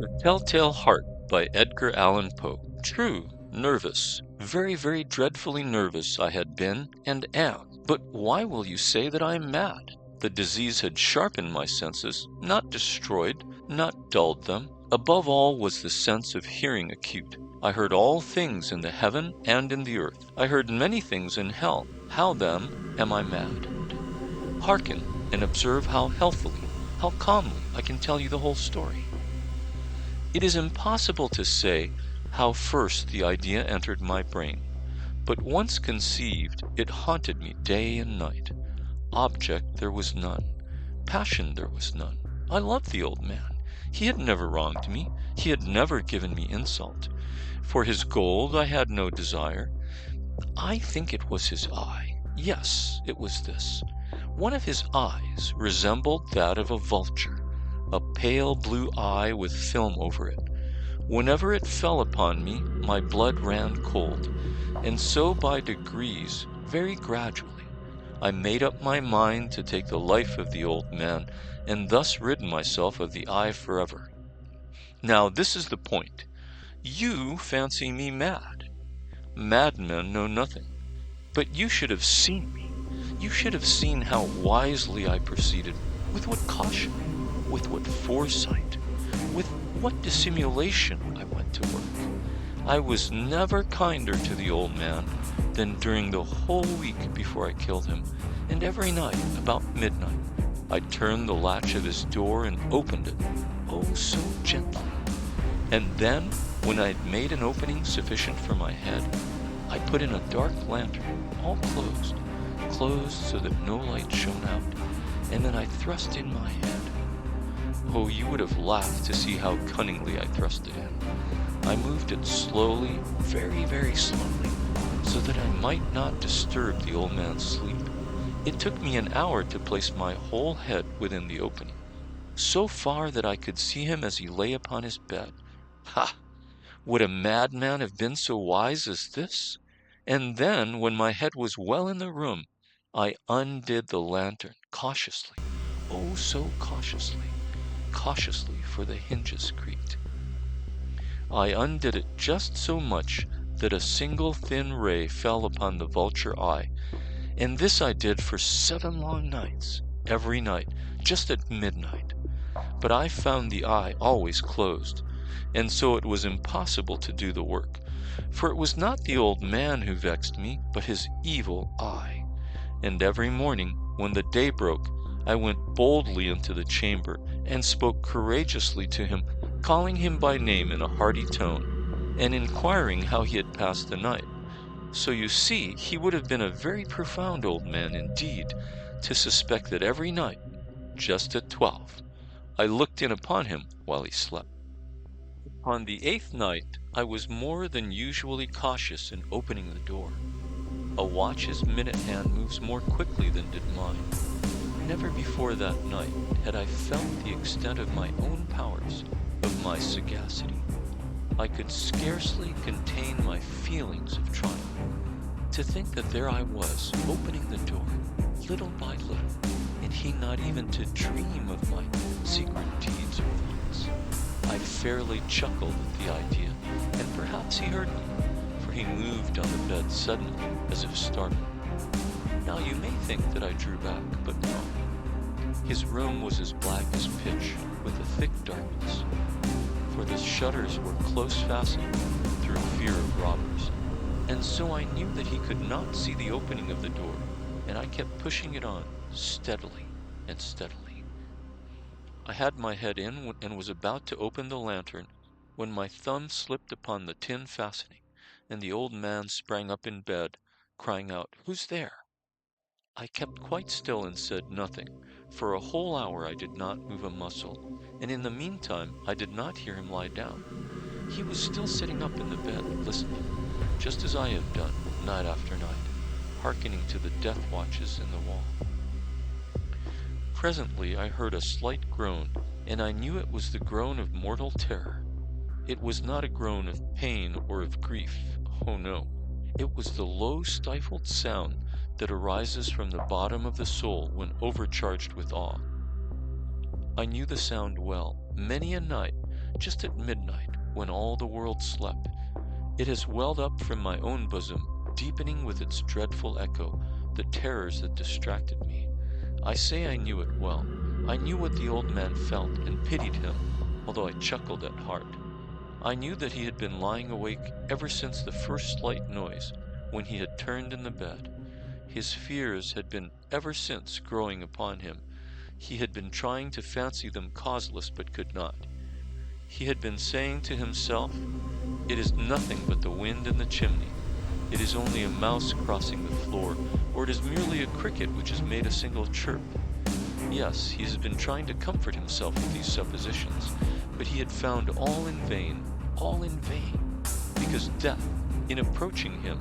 The Telltale Heart by Edgar Allan Poe. True, nervous, very, very dreadfully nervous I had been and am. But why will you say that I am mad? The disease had sharpened my senses, not destroyed, not dulled them. Above all was the sense of hearing acute. I heard all things in the heaven and in the earth. I heard many things in hell. How then am I mad? Hearken and observe how healthily, how calmly I can tell you the whole story. It is impossible to say how first the idea entered my brain, but once conceived, it haunted me day and night. Object there was none, passion there was none. I loved the old man. He had never wronged me, he had never given me insult. For his gold I had no desire. I think it was his eye. Yes, it was this. One of his eyes resembled that of a vulture, a pale blue eye with film over it. Whenever it fell upon me, my blood ran cold, and so by degrees, very gradually, I made up my mind to take the life of the old man, and thus rid myself of the eye forever. Now this is the point. You fancy me mad. Madmen know nothing. But you should have seen me. You should have seen how wisely I proceeded, with what caution, with what foresight, with what dissimulation I went to work. I was never kinder to the old man than during the whole week before I killed him, and every night, about midnight, I turned the latch of his door and opened it, oh so gently. And then, when I had made an opening sufficient for my head, I put in a dark lantern, all closed so that no light shone out, and then I thrust in my head. Oh, you would have laughed to see how cunningly I thrust it in. I moved it slowly, very, very slowly, so that I might not disturb the old man's sleep. It took me an hour to place my whole head within the opening, so far that I could see him as he lay upon his bed. Ha! Would a madman have been so wise as this? And then, when my head was well in the room, I undid the lantern cautiously, oh so cautiously, for the hinges creaked. I undid it just so much that a single thin ray fell upon the vulture eye, and this I did for 7 long nights, every night, just at midnight. But I found the eye always closed, and so it was impossible to do the work, for it was not the old man who vexed me, but his evil eye. And every morning, when the day broke, I went boldly into the chamber and spoke courageously to him, calling him by name in a hearty tone, and inquiring how he had passed the night. So you see, he would have been a very profound old man indeed, to suspect that every night, just at 12, I looked in upon him while he slept. On the 8th night, I was more than usually cautious in opening the door. A watch's minute hand moves more quickly than did mine. Never before that night had I felt the extent of my own powers, of my sagacity. I could scarcely contain my feelings of triumph. To think that there I was, opening the door, little by little, and he not even to dream of my secret deeds or thoughts. I fairly chuckled at the idea, and perhaps he heard me, for he moved on the bed suddenly, as if startled. Now you may think that I drew back, but no. His room was as black as pitch, with a thick darkness, for the shutters were close fastened through fear of robbers, and so I knew that he could not see the opening of the door, and I kept pushing it on, steadily and steadily. I had my head in and was about to open the lantern, when my thumb slipped upon the tin fastening, and the old man sprang up in bed, crying out, "Who's there?" I kept quite still and said nothing. For a whole hour I did not move a muscle, and in the meantime I did not hear him lie down. He was still sitting up in the bed, listening, just as I have done, night after night, hearkening to the death watches in the wall. Presently I heard a slight groan, and I knew it was the groan of mortal terror. It was not a groan of pain or of grief, oh no. It was the low stifled sound that arises from the bottom of the soul when overcharged with awe. I knew the sound well. Many a night, just at midnight, when all the world slept. It has welled up from my own bosom, deepening with its dreadful echo the terrors that distracted me. I say I knew it well. I knew what the old man felt, and pitied him, although I chuckled at heart. I knew that he had been lying awake ever since the first slight noise, when he had turned in the bed. His fears had been ever since growing upon him. He had been trying to fancy them causeless, but could not. He had been saying to himself, "It is nothing but the wind in the chimney. It is only a mouse crossing the floor, or it is merely a cricket which has made a single chirp." Yes, he has been trying to comfort himself with these suppositions, but he had found all in vain, because death, in approaching him,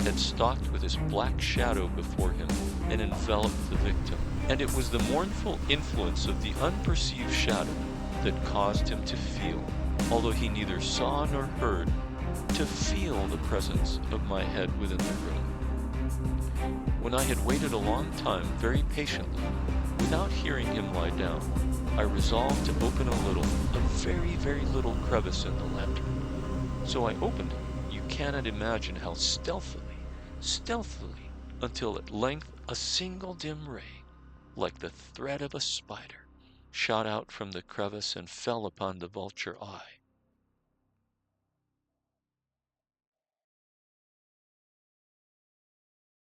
had stalked with his black shadow before him and enveloped the victim. And it was the mournful influence of the unperceived shadow that caused him to feel, although he neither saw nor heard, to feel the presence of my head within the room. When I had waited a long time very patiently, without hearing him lie down, I resolved to open a very, very little crevice in the lantern. So I opened it. You cannot imagine how stealthily, until at length a single dim ray, like the thread of a spider, shot out from the crevice and fell upon the vulture eye.